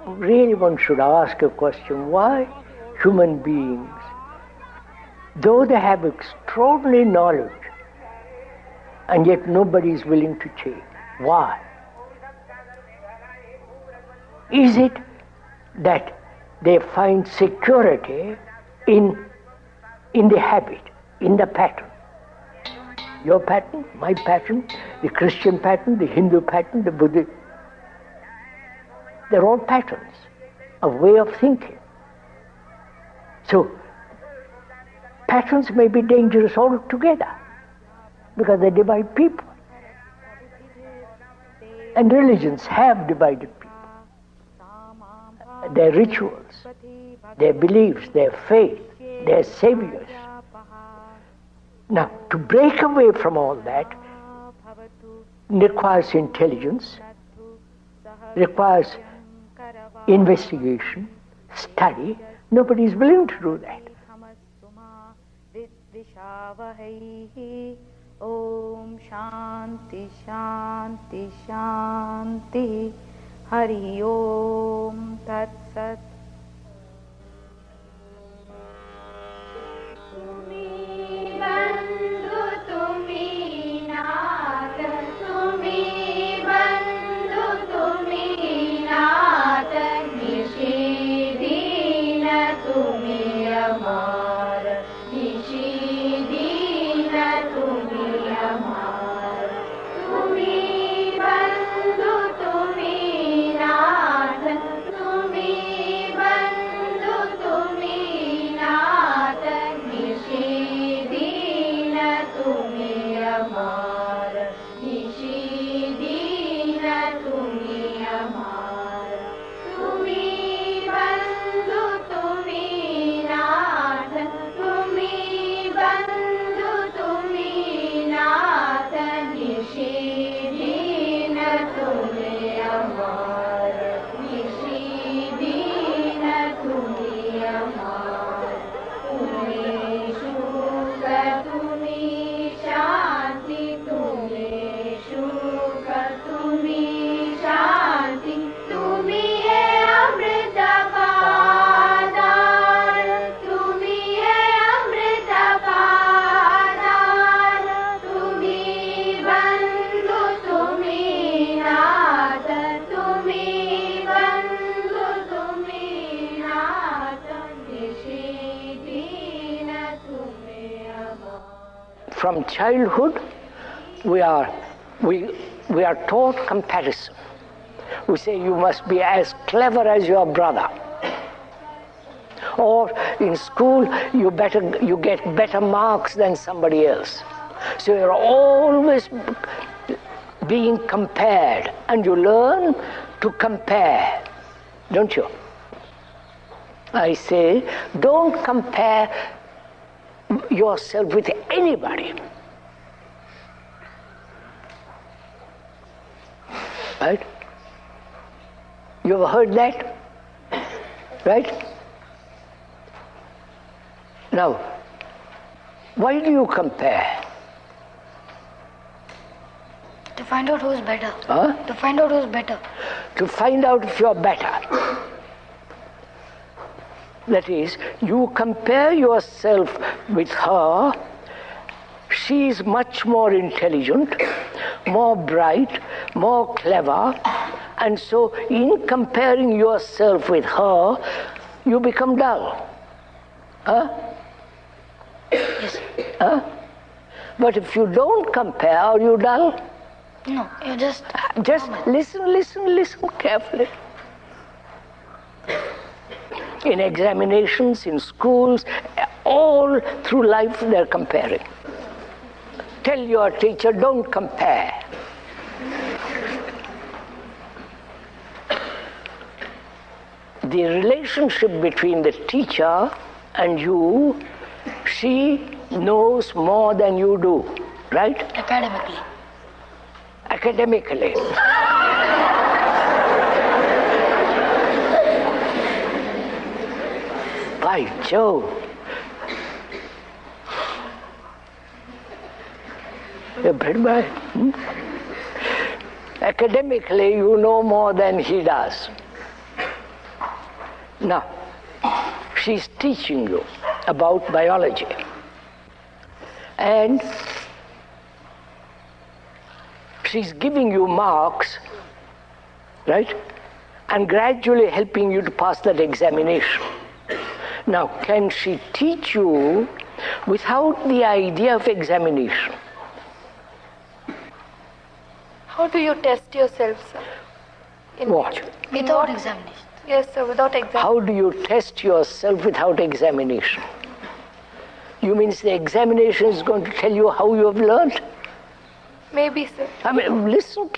Really, one should ask a question, why human beings, though they have extraordinary knowledge, and yet nobody is willing to change? Why? Is it that they find security in the habit, in the pattern? Your pattern, my pattern, the Christian pattern, the Hindu pattern, the Buddhist. They're all patterns. a way of thinking. So, patterns may be dangerous altogether because they divide people. And religions have divided people. Their rituals, their beliefs, their faith, their saviors. Now, to break away from all that requires intelligence, requires investigation, study. Nobody is willing to do that. Om Shanti Shanti Shanti Hari Om Tat Sat. Tumi bandhu tumi nath, tumi bandhu tumi nath, nishidina tumi amar, nishidina tumi amar, tumi bandhu tumi nath, tumi bandhu tumi nath, nishidina tumi amar, nishidina tumi amar, tumi bandhu tumi nath, tumi bandhu tumi nath, nishidina tumi amar, nishidina tumi amar, tumi shuka tumi shanti, tumi shuka tumi shanti, tumi hai amrita padar, tumi hai amrita padar, tumi bandhu tumi nath, tumi bandhu tumi nath, nishidina tumi amar. From childhood, we are taught comparison. We say you must be as clever as your brother. Or in school, you get better marks than somebody else. So you're always being compared, and you learn to compare, don't you? I say, don't compare yourself with anybody. Right? You ever heard that? Right? Now, why do you compare? To find out who's better. Huh? To find out who's better. To find out if you're better. That is, you compare yourself with her. She is much more intelligent, more bright, more clever, and so in comparing yourself with her, you become dull. Huh? Yes. Huh? But if you don't compare, are you dull? No, you just... Just listen carefully. In examinations, in schools, all through life they're comparing. Tell your teacher, don't compare. The relationship between the teacher and you, she knows more than you do, right? Academically. Academically. By Jove. You're pretty bad. Academically, you know more than he does. Now, she's teaching you about biology. And she's giving you marks, right? And gradually helping you to pass that examination. Now, can she teach you without the idea of examination? How do you test yourself, sir? What? Without examination. Yes, sir, without exam. How do you test yourself without examination? You mean the examination is going to tell you how you have learned? Maybe, sir. I mean, listen,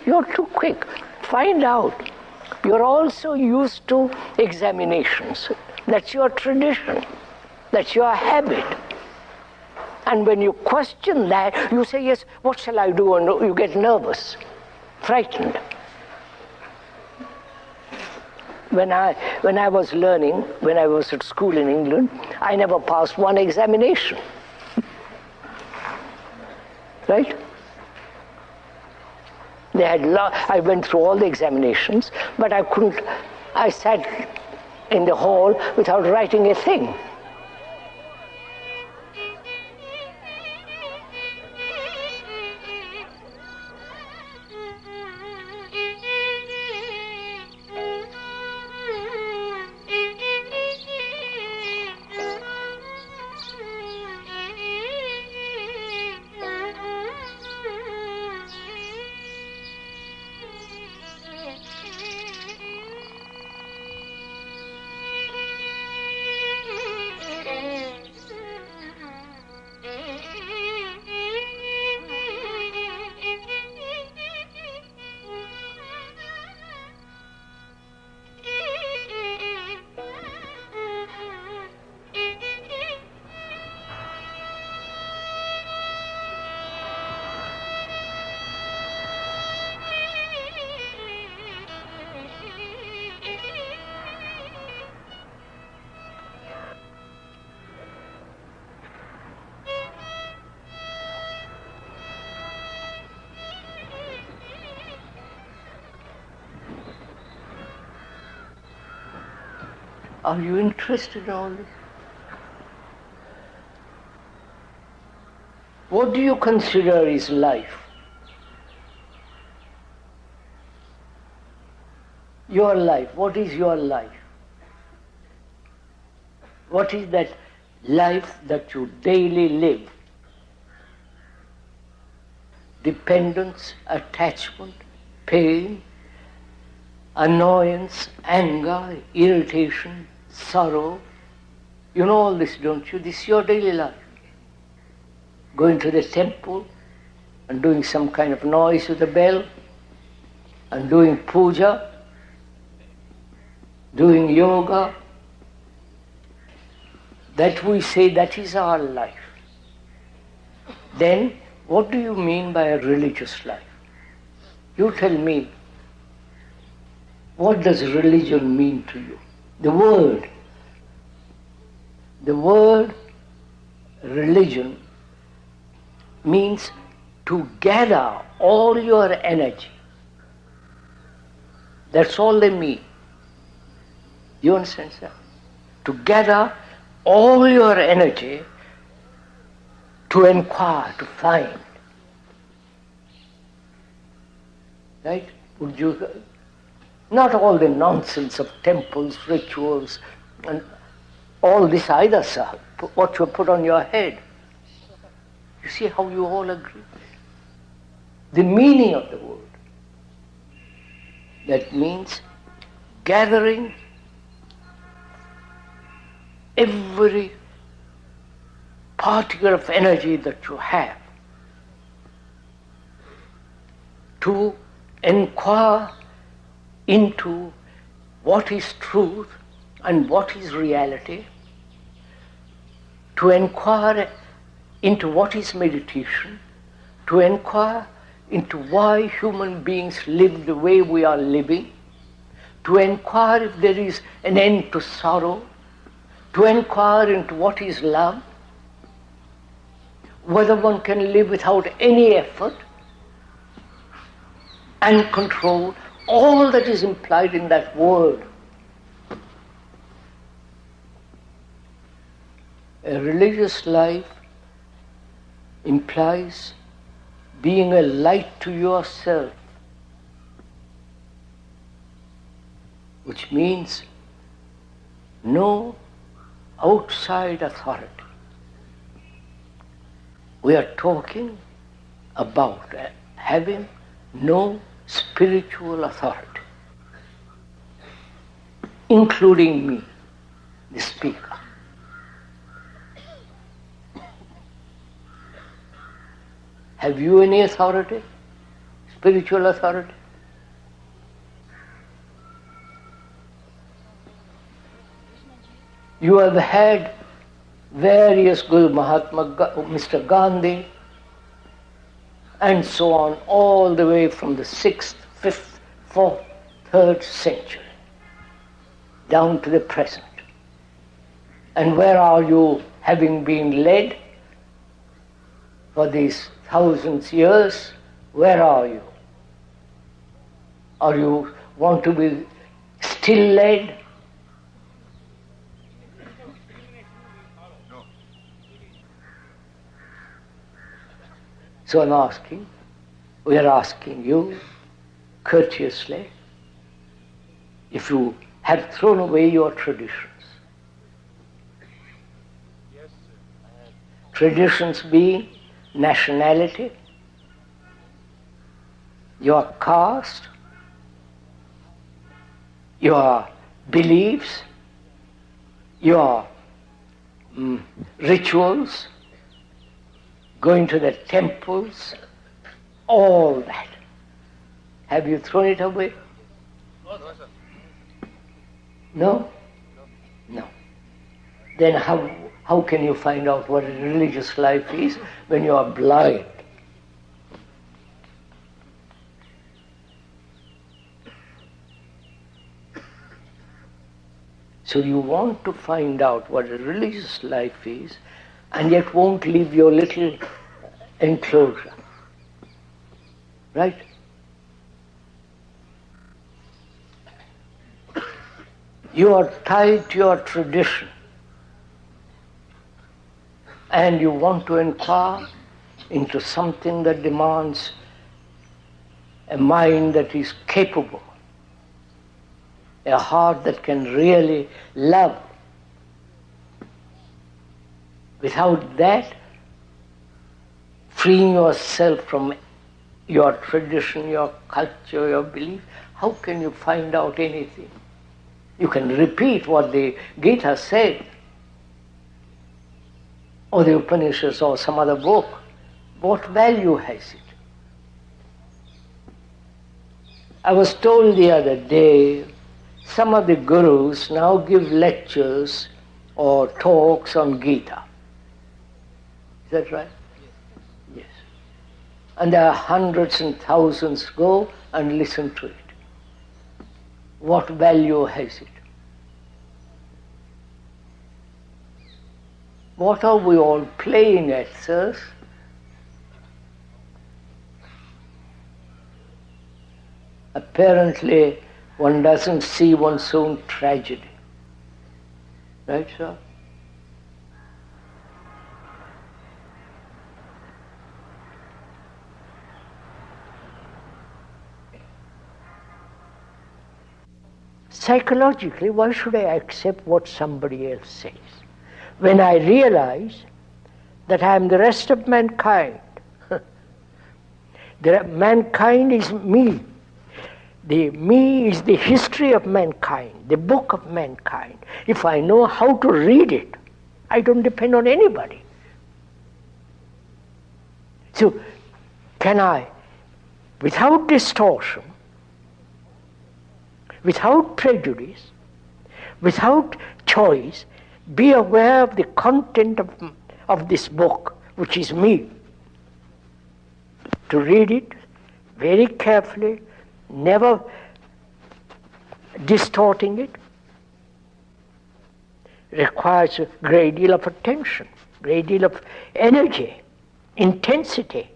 you're too quick. Find out. You're also used to examinations. That's your tradition. That's your habit. And when you question that, you say, yes, what shall I do? And you get nervous, frightened. When I was learning, when I was at school in England, I never passed one examination. Right? They had I went through all the examinations, but I sat in the hall without writing a thing. Are you interested in all this? What do you consider is life? Your life. What is your life? What is that life that you daily live? Dependence, attachment, pain, annoyance, anger, irritation, sorrow. You know all this, don't you? This is your daily life. Going to the temple and doing some kind of noise with the bell and doing puja, doing yoga. That we say that is our life. Then what do you mean by a religious life? You tell me. What does religion mean to you? The word religion means to gather all your energy. That's all they mean. You understand, sir? To gather all your energy to inquire, to find. Right? Would you... Not all the nonsense of temples, rituals, and all this either, sir, what you put on your head. You see how you all agree? The meaning of the word. That means gathering every particle of energy that you have to inquire into what is truth and what is reality, to inquire into what is meditation, to inquire into why human beings live the way we are living, to inquire if there is an end to sorrow, to inquire into what is love, whether one can live without any effort and control all that is implied in that word. A religious life implies being a light to yourself, which means no outside authority. We are talking about having no spiritual authority. including me, the speaker. Have you any authority? Spiritual authority? You have had various Guru Mahatma, Mr. Gandhi, and so on, all the way from the 6th, 5th, 4th, 3rd century, down to the present. And where are you, having been led for these thousands years? Where are you? Or you want to be still led? So I'm asking, we are asking you courteously, if you have thrown away your traditions. Traditions being nationality, your caste, your beliefs, your rituals, going to the temples, all that. Have you thrown it away? No? No. Then how can you find out what a religious life is when you are blind? So you want to find out what a religious life is, and yet won't leave your little enclosure. Right? You are tied to your tradition, and you want to inquire into something that demands a mind that is capable, a heart that can really love. Without that, freeing yourself from your tradition, your culture, your belief, how can you find out anything? You can repeat what the Gita said, or the Upanishads, or some other book. What value has it? I was told the other day, some of the gurus now give lectures or talks on Gita. Is that right? Yes. And there are hundreds and thousands go and listen to it. What value has it? What are we all playing at, sirs? Apparently, one doesn't see one's own tragedy. Right, sir? Psychologically, why should I accept what somebody else says? When I realize that I am the rest of mankind, mankind is me. The me is the history of mankind, the book of mankind. If I know how to read it, I don't depend on anybody. So, can I, without distortion, without prejudice, without choice, be aware of the content of this book, which is me? To read it very carefully, never distorting it, requires a great deal of attention, great deal of energy, intensity,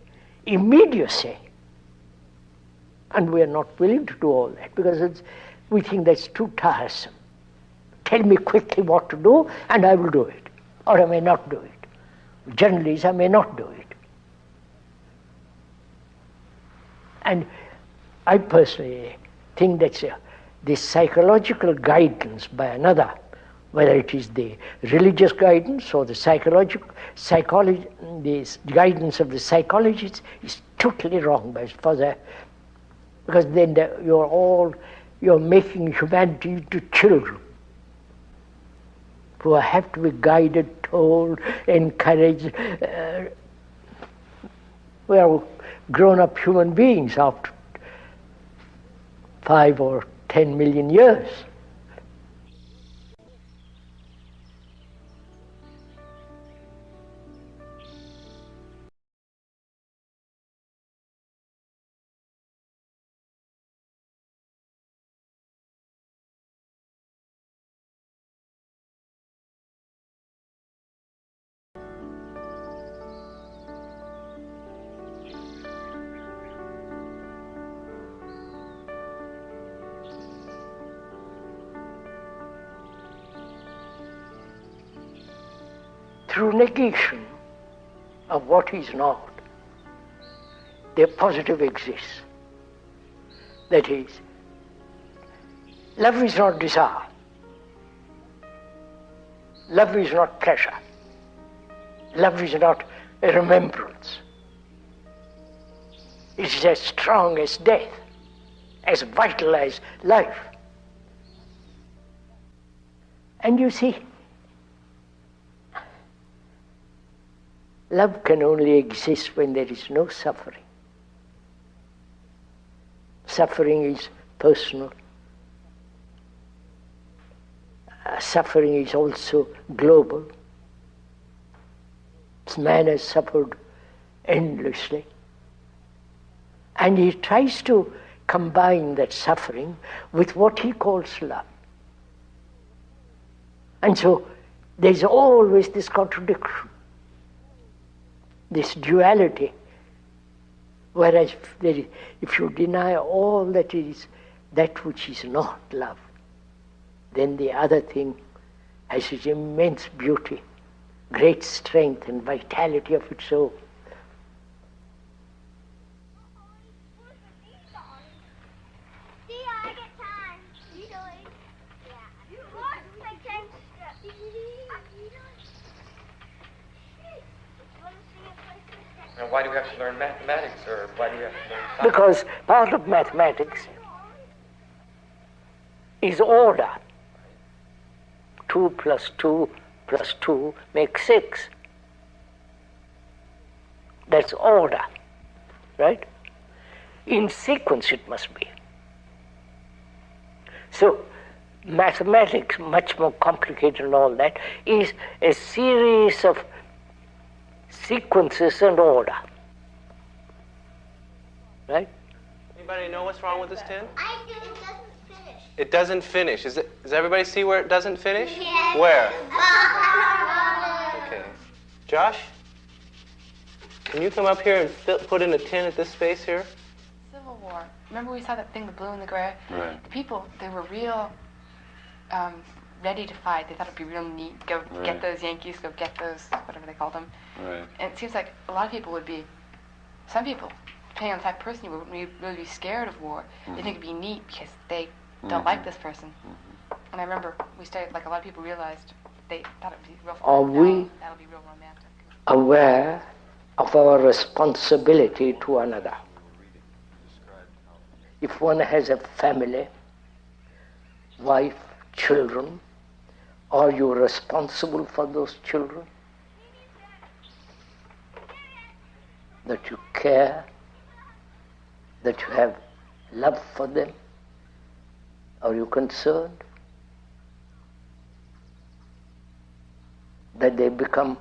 immediacy. And we are not willing to do all that because we think that's too tiresome. Tell me quickly what to do and I will do it, or I may not do it. Generally, I may not do it. And I personally think that this psychological guidance by another, whether it is the religious guidance or the psychology, the guidance of the psychologists, is totally wrong because then you're making humanity into children. who have to be guided, told, encouraged. We are grown-up human beings after 5 or 10 million years. Through negation of what is not, the positive exists. That is, love is not desire. Love is not pleasure. Love is not a remembrance. It is as strong as death, as vital as life. And you see, love can only exist when there is no suffering. Suffering is personal. Suffering is also global. Man has suffered endlessly. And he tries to combine that suffering with what he calls love. And so there's always this contradiction, this duality, whereas if you deny all that is that which is not love, then the other thing has its immense beauty, great strength and vitality of its own. Now, why do we have to learn mathematics, or why do we have to learn science? Because part of mathematics is order. 2 plus 2 plus 2 makes 6. That's order, right? In sequence it must be. So mathematics, much more complicated and all that, is a series of sequences and order. Right? Anybody know what's wrong with this tin? I do. It doesn't finish. It doesn't finish. Does everybody see where it doesn't finish? Yes. Where? Okay. Josh? Can you come up here and put in a tin at this space here? Civil War. Remember we saw that thing, the blue and the gray? Right. The people, they were real ready to fight. They thought it'd be real neat. Go get those Yankees, go get those, whatever they called them. Right. And it seems like a lot of people would be, some people, depending on the type of person you were, wouldn't really be scared of war. They think it'd be neat because they don't like this person. And I remember we studied, like a lot of people realized they thought it would be real fun. Are we That'll be real romantic. aware of our responsibility to another? If one has a family, wife, children, are you responsible for those children? That you care, that you have love for them? Are you concerned that they become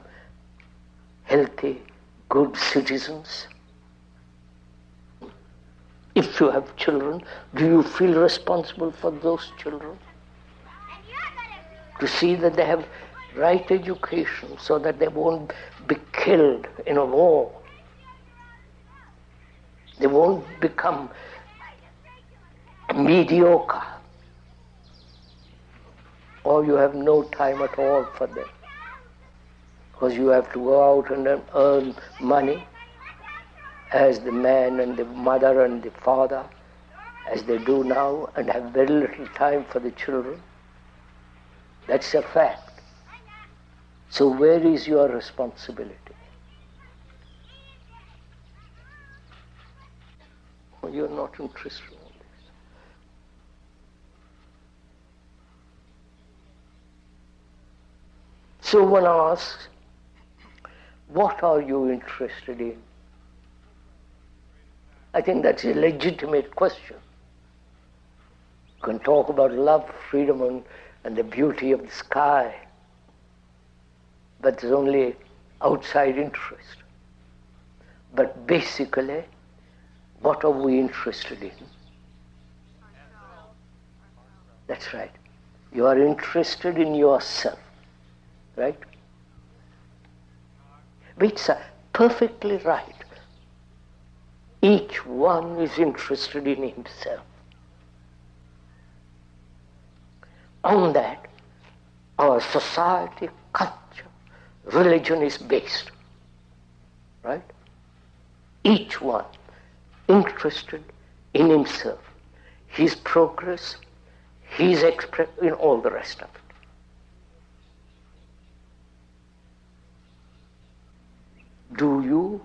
healthy, good citizens? If you have children, do you feel responsible for those children? To see that they have right education so that they won't be killed in a war. They won't become mediocre. Or you have no time at all for them. Because you have to go out and earn money as the man and the mother and the father, as they do now, and have very little time for the children. That's a fact. So where is your responsibility? You're not interested in this. So one asks, what are you interested in? I think that's a legitimate question. You can talk about love, freedom, and the beauty of the sky, but there's only outside interest. But basically, what are we interested in? That's right. You are interested in yourself, right? Which are perfectly right. Each one is interested in himself. On that, our society, culture, religion is based, right? Each one interested in himself, his progress, his in all the rest of it. Do you,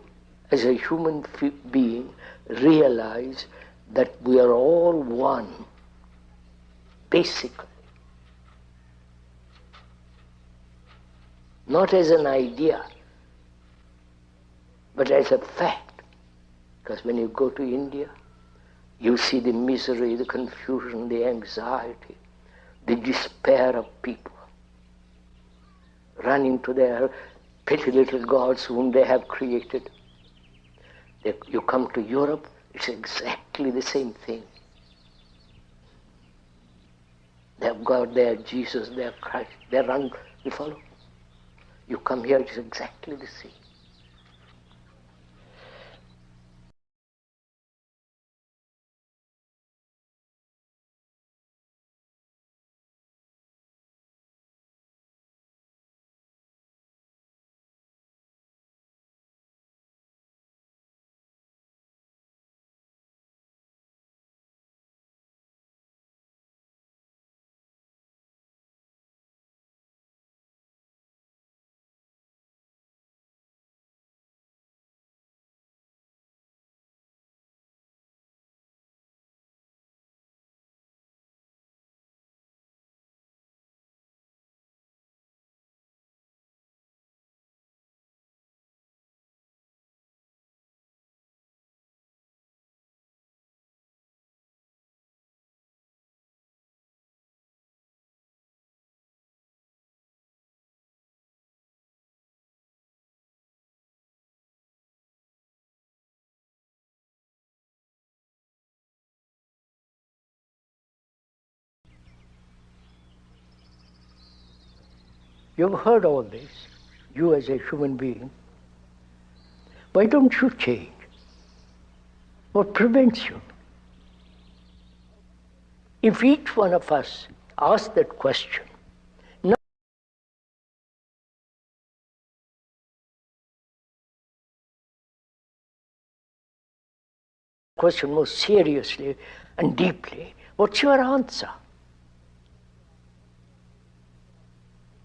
as a human being, realize that we are all one, basically? Not as an idea, but as a fact. Because when you go to India, you see the misery, the confusion, the anxiety, the despair of people running to their petty little gods whom they have created. You come to Europe, it's exactly the same thing. They have God, they have Jesus, they have Christ, they run, you follow? You come here, it's exactly the same. You've heard all this, you as a human being. Why don't you change? What prevents you? If each one of us asks that question, question more seriously and deeply, what's your answer?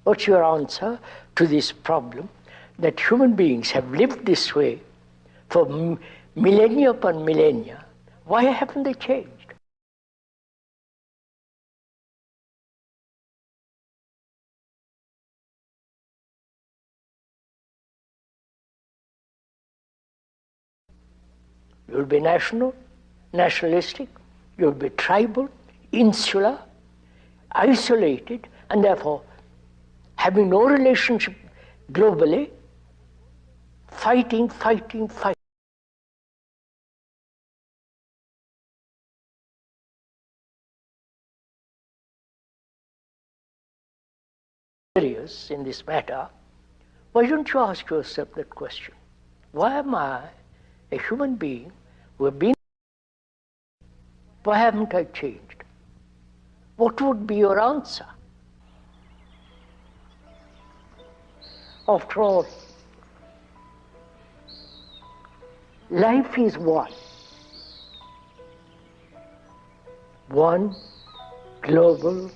What's your answer to this problem that human beings have lived this way for millennia upon millennia? Why haven't they changed? You'll be nationalistic, you'll be tribal, insular, isolated, and therefore having no relationship globally, fighting. Serious in this matter, why don't you ask yourself that question? Why am I, a human being who have been, why haven't I changed? What would be your answer? After all, life is one. One global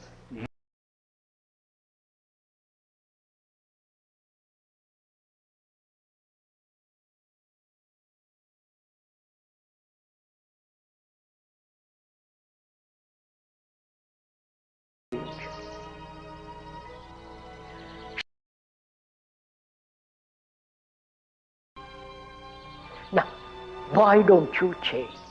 Why don't you change?